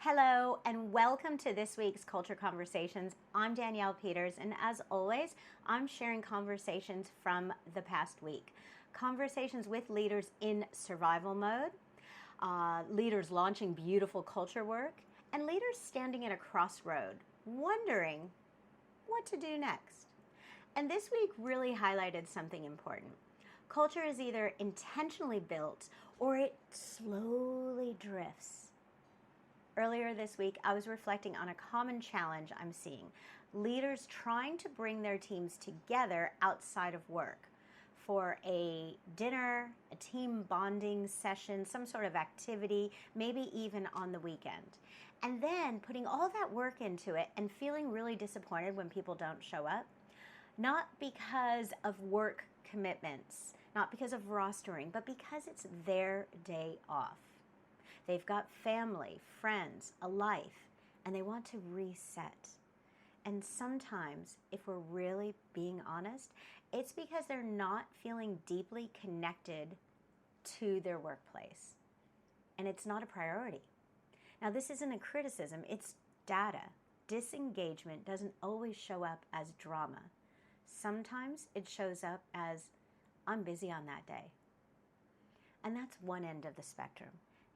Hello and welcome to this week's Culture Conversations. I'm Danielle Peters, and as always, I'm sharing conversations from the past week. Conversations with leaders in survival mode, leaders launching beautiful culture work, and leaders standing at a crossroad, wondering what to do next. And this week really highlighted something important. Culture is either intentionally built or it slowly drifts. Earlier this week, I was reflecting on a common challenge I'm seeing. Leaders trying to bring their teams together outside of work for a dinner, a team bonding session, some sort of activity, maybe even on the weekend. And then putting all that work into it and feeling really disappointed when people don't show up. Not because of work commitments, not because of rostering, but because it's their day off. They've got family, friends, a life, and they want to reset. And sometimes, if we're really being honest, it's because they're not feeling deeply connected to their workplace. And it's not a priority. Now, this isn't a criticism, it's data. Disengagement doesn't always show up as drama. Sometimes it shows up as, I'm busy on that day. And that's one end of the spectrum.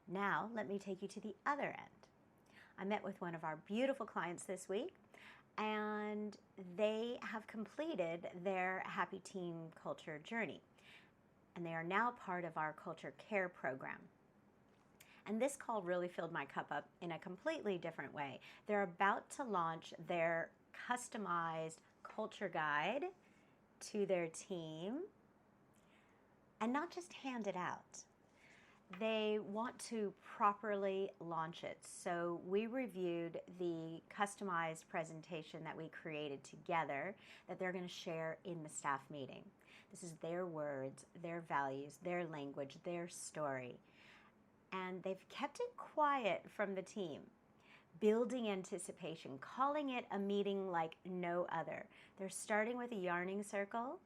Now, let me take you to the other end. I met with one of our beautiful clients this week, and they have completed their Happy Team Culture journey. And they are now part of our Culture Care program. And this call really filled my cup up in a completely different way. They're about to launch their customized culture guide to their team, and not just hand it out. They want to properly launch it. So we reviewed the customized presentation that we created together that they're going to share in the staff meeting. This is their words, their values, their language, their story. And they've kept it quiet from the team, building anticipation, calling it a meeting like no other. They're starting with a yarning circle,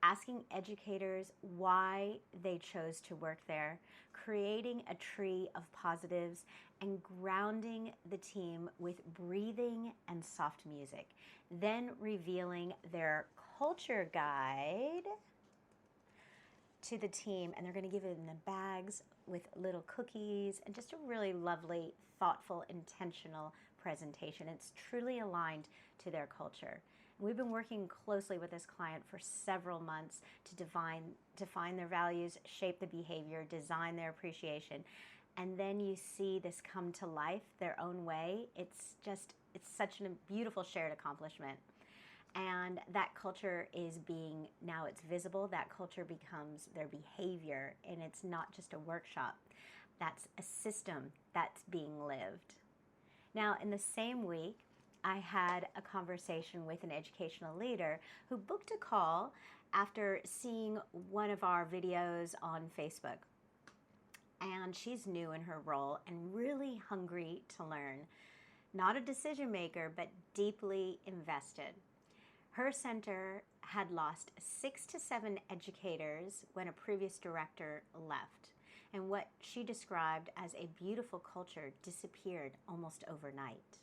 asking educators why they chose to work there, creating a tree of positives, and grounding the team with breathing and soft music. Then revealing their culture guide to the team, and they're going to give it in the bags with little cookies and just a really lovely, thoughtful, intentional presentation. It's truly aligned to their culture. We've been working closely with this client for several months to define their values, shape the behavior, design their appreciation. And then you see this come to life their own way. It's such a beautiful shared accomplishment. And that culture is now it's visible. That culture becomes their behavior, and it's not just a workshop. That's a system that's being lived. Now, in the same week, I had a conversation with an educational leader who booked a call after seeing one of our videos on Facebook. And she's new in her role and really hungry to learn. Not a decision maker, but deeply invested. Her center had lost 6 to 7 educators when a previous director left. And what she described as a beautiful culture disappeared almost overnight.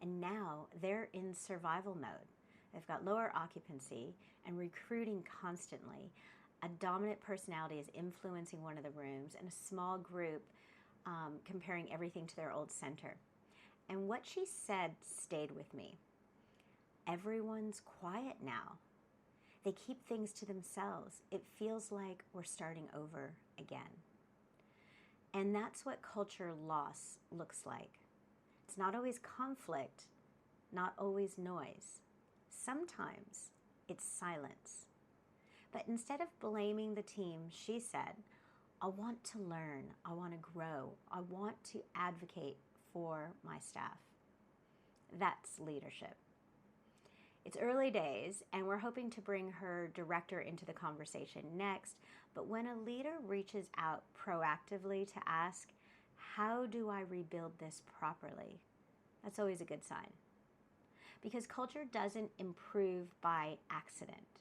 And now they're in survival mode. They've got lower occupancy and recruiting constantly. A dominant personality is influencing one of the rooms, and a small group comparing everything to their old center. And what she said stayed with me. Everyone's quiet now. They keep things to themselves. It feels like we're starting over again. And that's what culture loss looks like. It's not always conflict, not always noise. Sometimes it's silence. But instead of blaming the team, she said, I want to learn, I want to grow, I want to advocate for my staff. That's leadership. It's early days, and we're hoping to bring her director into the conversation next, but when a leader reaches out proactively to ask, how do I rebuild this properly? That's always a good sign. Because culture doesn't improve by accident.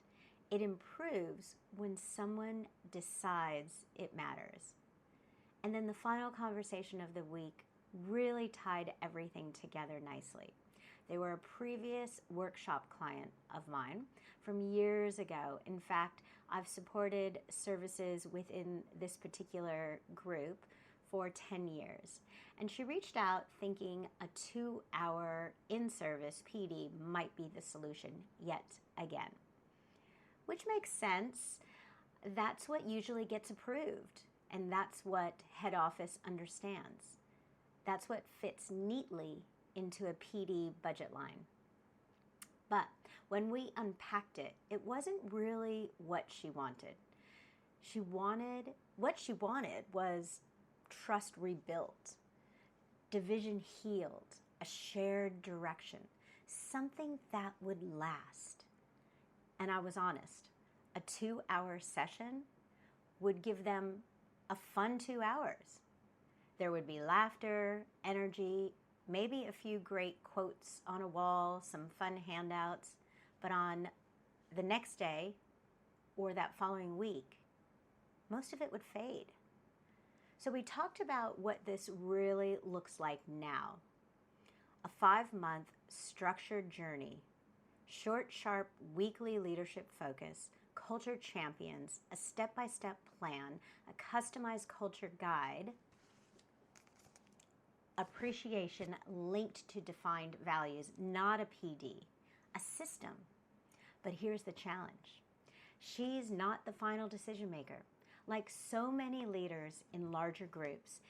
It improves when someone decides it matters. And then the final conversation of the week really tied everything together nicely. They were a previous workshop client of mine from years ago. In fact, I've supported services within this particular group for 10 years. And she reached out thinking a 2-hour in-service PD might be the solution yet again. Which makes sense. That's what usually gets approved, and that's what head office understands. That's what fits neatly into a PD budget line. But when we unpacked it, it wasn't really what she wanted. What she wanted was trust rebuilt, division healed, a shared direction, something that would last. And I was honest, a 2-hour session would give them a fun 2 hours. There would be laughter, energy, maybe a few great quotes on a wall, some fun handouts, but on the next day or that following week, most of it would fade. So we talked about what this really looks like now. A 5-month structured journey, short, sharp, weekly leadership focus, culture champions, a step-by-step plan, a customized culture guide, appreciation linked to defined values, not a PD, a system. But here's the challenge. She's not the final decision maker. Like so many leaders in larger groups,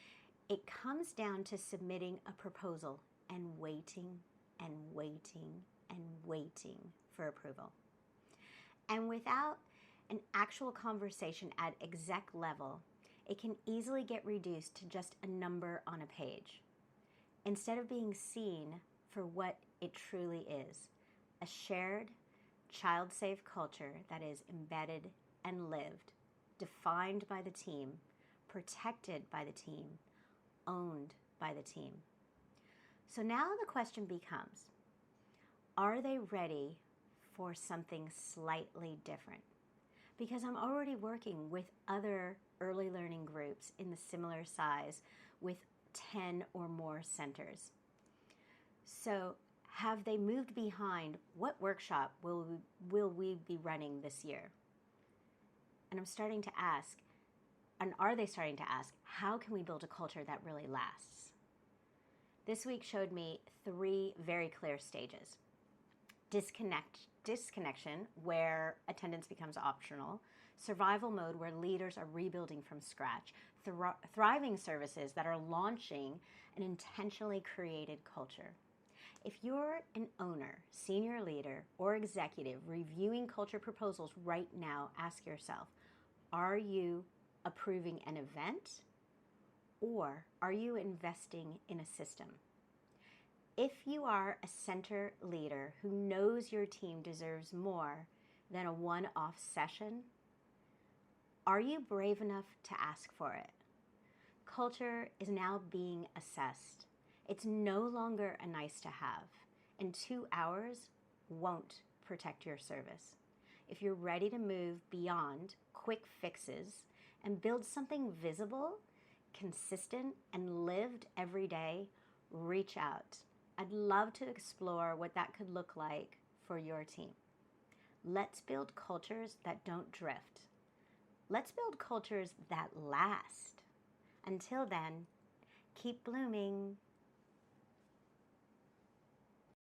it comes down to submitting a proposal and waiting and waiting and waiting for approval. And without an actual conversation at exec level, it can easily get reduced to just a number on a page, instead of being seen for what it truly is, a shared, child-safe culture that is embedded and lived, defined by the team, protected by the team, owned by the team. So now the question becomes, are they ready for something slightly different? Because I'm already working with other early learning groups in the similar size with 10 or more centers. So have they moved behind what workshop will we be running this year? And I'm starting to ask, and are they starting to ask, how can we build a culture that really lasts? This week showed me 3 very clear stages. Disconnection, where attendance becomes optional. Survival mode, where leaders are rebuilding from scratch. Thriving services that are launching an intentionally created culture. If you're an owner, senior leader, or executive reviewing culture proposals right now, ask yourself, are you approving an event, or are you investing in a system? If you are a center leader who knows your team deserves more than a one-off session, are you brave enough to ask for it? Culture is now being assessed. It's no longer a nice to have, and 2 hours won't protect your service. If you're ready to move beyond quick fixes and build something visible, consistent, and lived every day, reach out. I'd love to explore what that could look like for your team. Let's build cultures that don't drift. Let's build cultures that last. Until then, keep blooming.